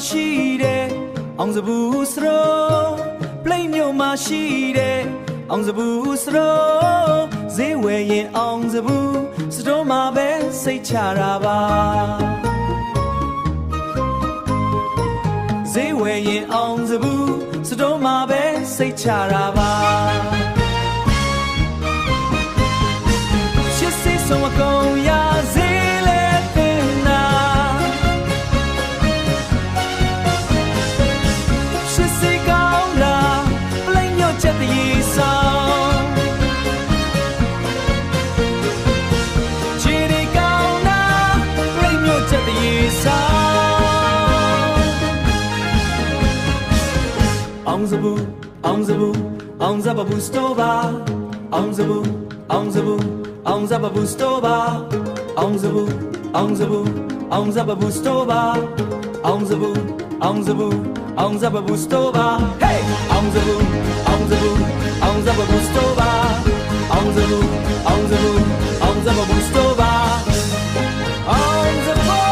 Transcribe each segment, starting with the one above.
ရှိတဲ့အောင်စဘူးစရိုးပလိတ်မြို့မှာရှိတဲ့အောင်စဘူးစရိုးဈေးဝယ်ရင်အောင်စဘူးစတိုးမှာပဲစိတ်ချတာပါဈေးဝယ်ရင်အောင်စဘူးစတိုးမှာပဲစိတ်ချတာပါရှစ်စိတ်ဆုံးအကုန်ရဈေးလဲတင်နာရှစ်စိတ်ကောင်းတာပလိတ်မြို့ချက်တည်းဆောင်ခြေတွေကောင်းတာပလိတ်မြို့ချက်တည်းဆောင်အောင်စဘူးအောင်စဘူးအောင်စဘူးစတိုးပါအောင်စဘူးအောင်စဘူးအောင်စဘူးစတိုးပါအောင်စဘူးအောင်စဘူးအောင်စဘူးစတိုးပါအောင်စဘူးအောင်စဘူးအောင်စဘူးစတိုးပါ hey အောင်စဘူးအောင်စဘူးအောင်စဘူးစတိုးပါအောင်စဘူးအောင်စဘူးအောင်စဘူးစတိုးပါအောင်စဘူး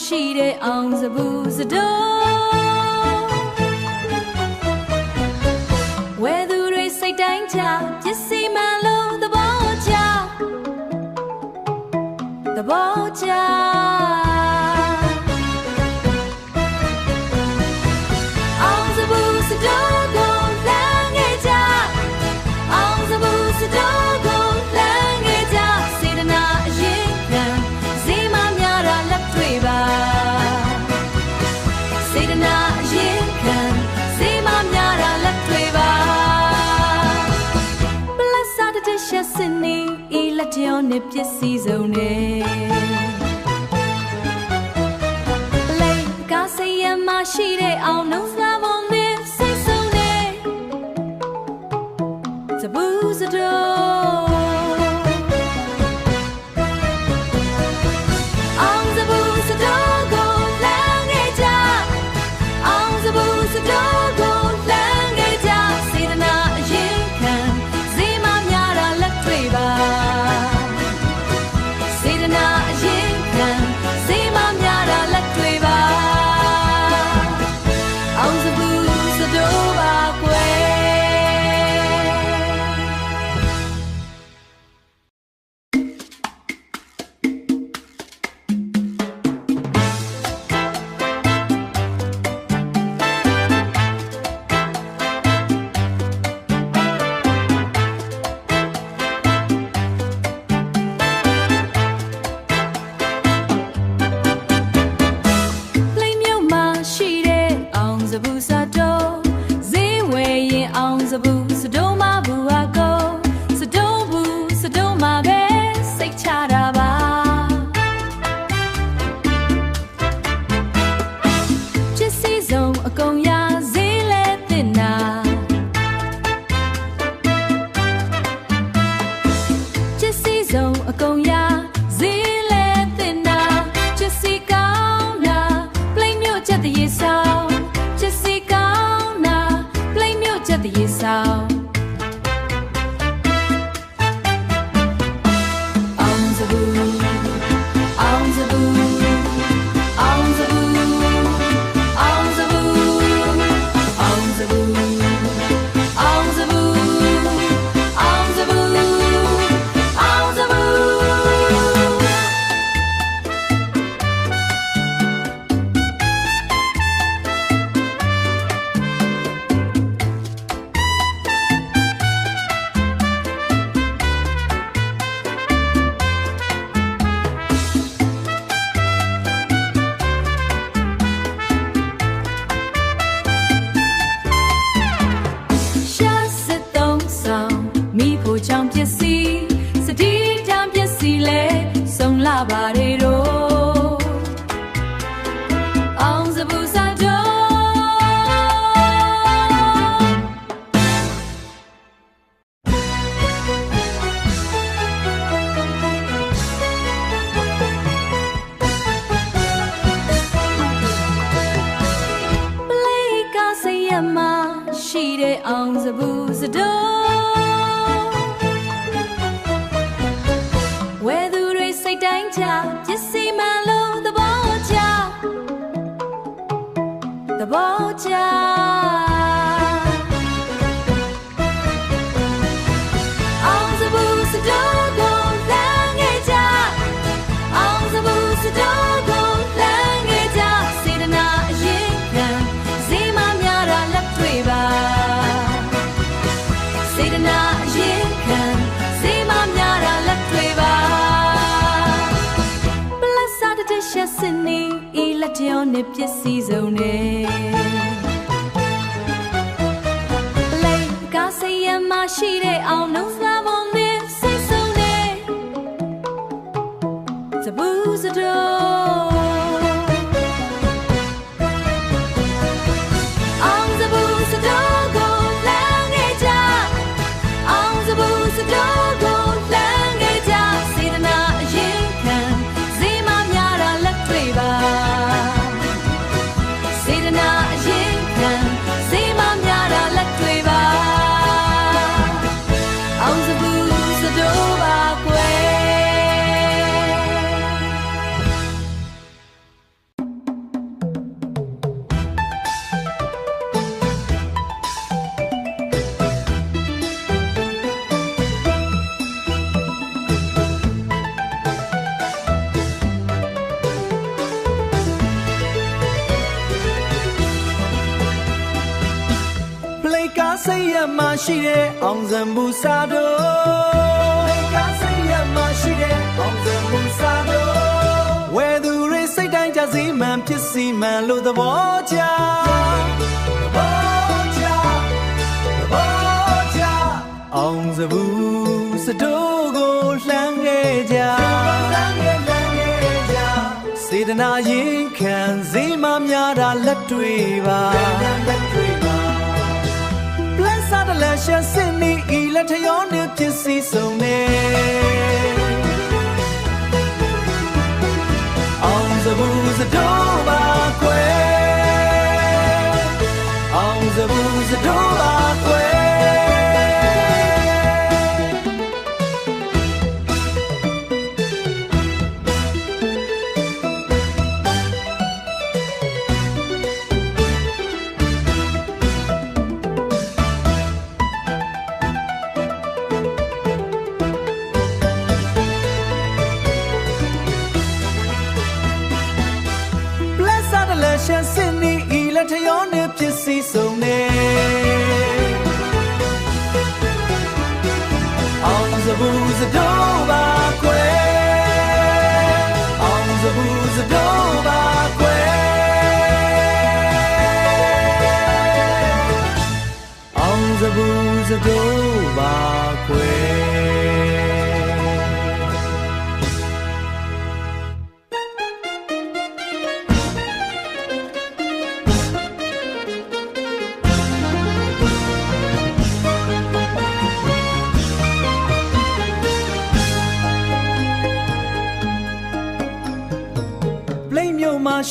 ရှိတဲ့အောင်စဘူးစတိုးဝဲသူတွေစိတ်တိုင်းချပစ္စည်းမှန်လို့သဘောချအောင်စဘူးစတိုးကိုလမ်းငယ်ကြအောင်စဘူးစတိုးကိုလမ်းငယ်ကြစေတနာအရင်ခံဈေးမများတာလက်တွေ့ပါစေတနာအရင်ခံဈေးမများတာလက်တွေ့ပါပလက်စာတတရှက်စနေဤလက်ကြောနဲ့ပစ္စည်းစုံနဲ့ပလိတ်ကားစရမ်းမရှိတဲ့အောင်လုံးစားပုံနဲ့စိတ်ဆုံးနဲ့စဘူးစတိုးအောင်စဘူးစတိုးကိုလမ်းငယ်ကြအောင်စဘူးစတိုးကိုလမ်းငယ်ကြစေတနာအရင်ခံဈေးမများတာလက်တွေ့ပါစေတနာအရင်ခံဈေးမများတာလက်တွေ့ပါအောင်စဘူးစတိုးပါကွယ် တ်တိုင်းချပစ္စည်းမှန်လို့သဘောချအောင်စဘူးစတော့ကိုလမ်းခဲ့ကြအောင်စဘူးစတော့ကိုလမ်းခဲ့ကြစေတနာအရင်ခံဈေးမများတာလက်တွေ့ပါစေတနာအရင်ခံဈေးမများတာလက်တွေ့ပါပလက်စာတတရှက်စနေဤလက်တရောနဲ့ပစ္စည်းစုံနဲ့စိတ်ရမရှိတဲ့အောင်နှုတ်စားပုံနဲ့စိတ်ဆုံးနဲ့စဘူးစတော့အောင်စဘူးစတော့ကိုလမ်းခဲ့ကြအောင်စဘူးစတော့ကိုလမ်းခဲ့ကြစေတနာအရင်ခံဈေးမများတာလက်တွေ့ပါစေတနာအရင်ခံဈေးမများတာလက်တွေ့ပါစိတ်ရမရှိတဲ့အောင်စံမှုစားတော့စိတ်ရမရှိတဲ့အောင်စံမှုစားတော့ဝယ်သူတွေစိတ်တိုင်းကြစီမှန်ဖြစ်စီမှန်လို့သဘောချအောင်စဘူးစတော့ကိုလှမ်းခဲ့ကြစေတနာရင်ခံဈေးမများတာလက်တွေ့ပါစားတဲ့လက်ရှာစင်နီဤလက်ထရောနဲ့ပစ္စည်းစုံနေအောင်စဘူးစတော့ပါကွယ်အောင်စဘူးစတော့ပါကွယ်ရှာစင်နီဤလက်ထရောနဲ့ပစ္စည်းစုံနေအောင်စဘူးစတော့ပါကွယ်အောင်စဘူးစတော့ပါကွယ်အောင်စဘူးစတော့ပါကွယ်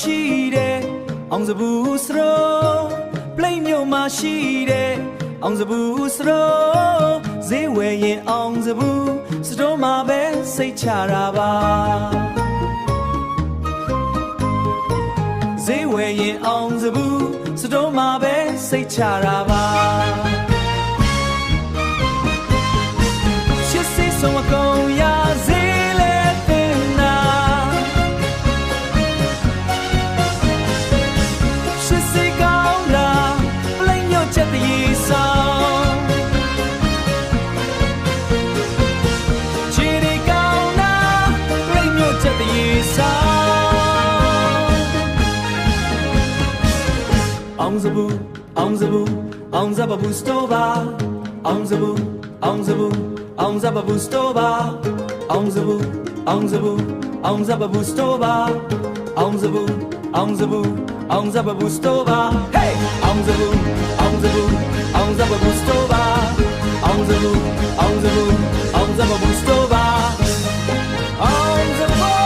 ရှိတဲ့အောင်စဘူးစရောပလိတ်မြို့မှာရှိတဲ့အောင်စဘူးစရောဈေးဝယ်ရင်အောင်စဘူးစတော့မှာပဲစိတ်ချတာပါဈေးဝယ်ရင်အောင်စဘူးစတော့မှာပဲစိတ်ချတာပါချစ်စိတ်ဆုံးအကုန်ရဈေးအောင်စဘူးအောင်စဘူးအောင်စဘူးစတော့ပါအောင်စဘူးအောင်စဘူးအောင်စဘူးစတော့ပါအောင်စဘူးအောင်စဘူးအောင်စဘူးစတော့ပါအောင်စဘူးအောင်စဘူးအောင်စဘူးစတော့ပါ hey အောင်စဘူးအောင်စဘူးအောင်စဘူးစတော့ပါအောင်စဘူးအောင်စဘူးအောင်စဘူးစတော့ပါအောင်စဘူး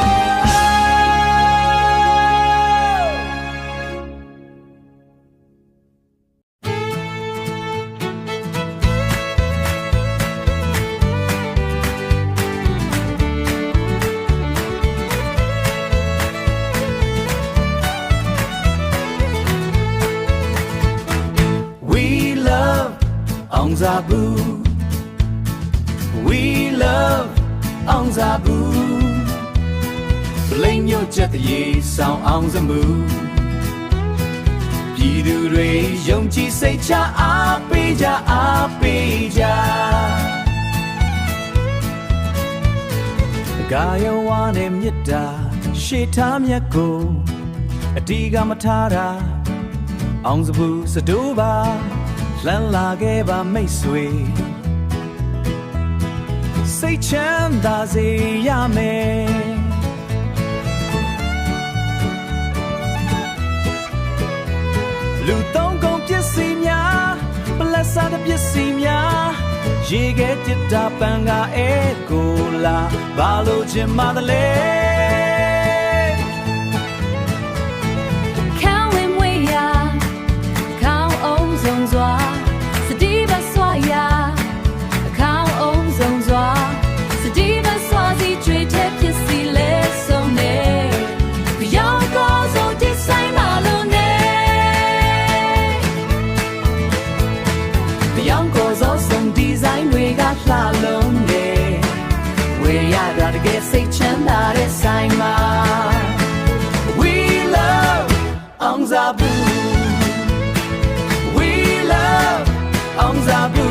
Zabu We love Ong Zabu Blame your jet the ye sound Ong Zabu ပြည်သူတွေယုံကြည်စိတ်ချအားပေးကြအားပေးကြကာယဝါနဲ့မြတ်တာရှေ့ထားမြတ်ကိုအတီးကမထားတာအောင်စဘူးစတိုးပါလှမ်းလာခဲ့ပါမိတ်ဆွေစိတ်ချမ်းသာစေရမယ်လူသုံးကုန်ပစ္စည်းများပလက်စားတဲ့ပစ္စည်းများရေခဲတစ်တာပန်ကအဲကိုလာဘာလို့ချင်မသလဲ看为为呀，看翁松抓，是地巴刷呀，看翁松抓，是地巴刷是最贴皮是来送的，不要高手的塞马路呢，不要高手送的塞瑞个沙龙的，为呀让这个谁牵他的塞马。Ong Zabu We love Ong Zabu